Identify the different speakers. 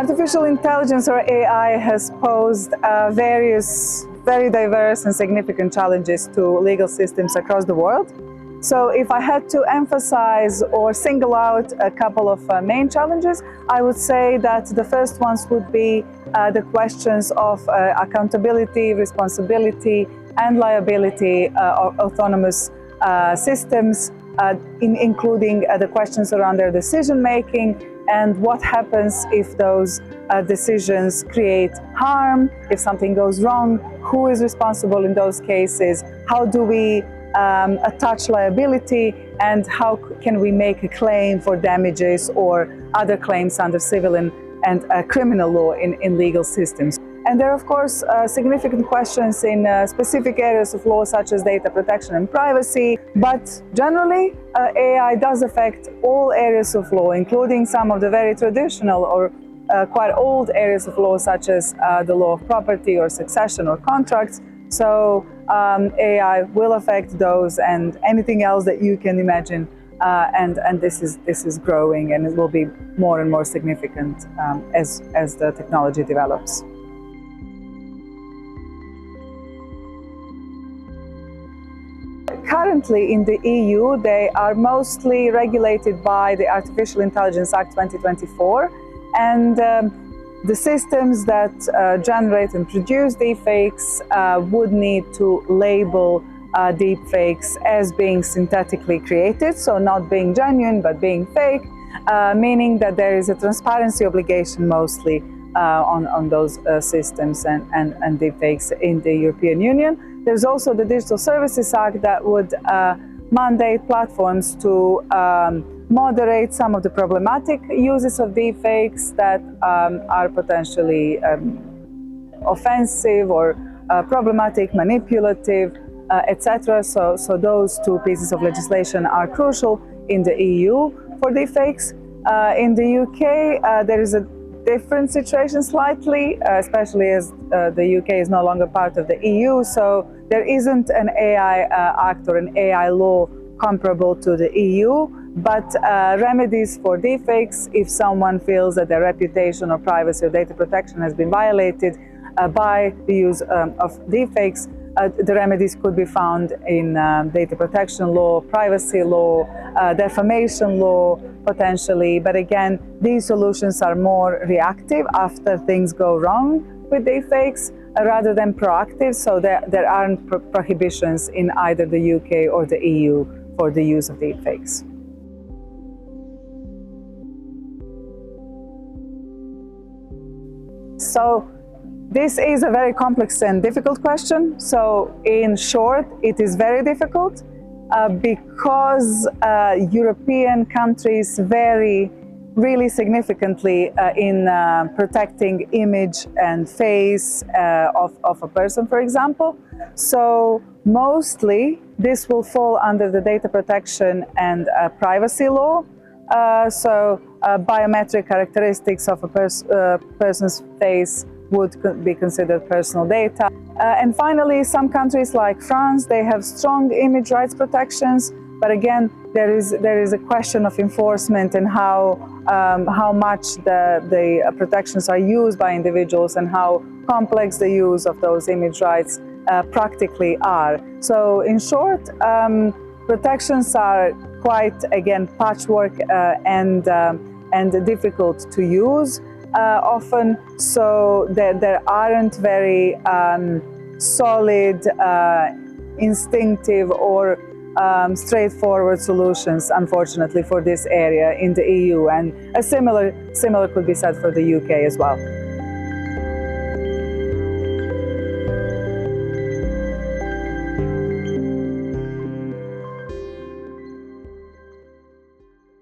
Speaker 1: Artificial intelligence, or AI, has posed various very diverse and significant challenges to legal systems across the world. So if I had to emphasize or single out a couple of main challenges, I would say that the first ones would be the questions of accountability, responsibility, and liability of autonomous systems, including the questions around their decision-making and what happens if those decisions create harm, if something goes wrong, who is responsible in those cases, how do we attach liability, and how can we make a claim for damages or other claims under civil and criminal law in legal systems. And there are, of course, significant questions in specific areas of law, such as data protection and privacy. But generally, AI does affect all areas of law, including some of the very traditional or quite old areas of law, such as the law of property or succession or contracts. So AI will affect those and anything else that you can imagine. And this is growing, and it will be more and more significant as the technology develops. Currently in the EU, they are mostly regulated by the Artificial Intelligence Act 2024, and the systems that generate and produce deepfakes would need to label deepfakes as being synthetically created, so not being genuine but being fake, meaning that there is a transparency obligation mostly on those systems and deepfakes in the European Union. There's also the Digital Services Act that would mandate platforms to moderate some of the problematic uses of deepfakes that are potentially offensive or problematic, manipulative, etc. So those two pieces of legislation are crucial in the EU for deepfakes. In the UK, there is a different situation slightly, especially as the UK is no longer part of the EU, so there isn't an AI act or an AI law comparable to the EU, but remedies for deepfakes, if someone feels that their reputation or privacy or data protection has been violated by the use of deepfakes, the remedies could be found in data protection law, privacy law, defamation law, potentially. But again, these solutions are more reactive after things go wrong with deepfakes rather than proactive, so there aren't prohibitions in either the UK or the EU for the use of deepfakes. So this is a very complex and difficult question. So in short, it is very difficult because European countries vary really significantly in protecting image and face of a person, for example. So mostly this will fall under the data protection and privacy law. So biometric characteristics of a person's face would be considered personal data. And finally, some countries like France, they have strong image rights protections, but again, there is a question of enforcement and how much the protections are used by individuals and how complex the use of those image rights practically are. So in short, protections are quite, again, patchwork and difficult to use. Often, so there aren't very solid, instinctive or straightforward solutions, unfortunately, for this area in the EU, and a similar could be said for the UK as well.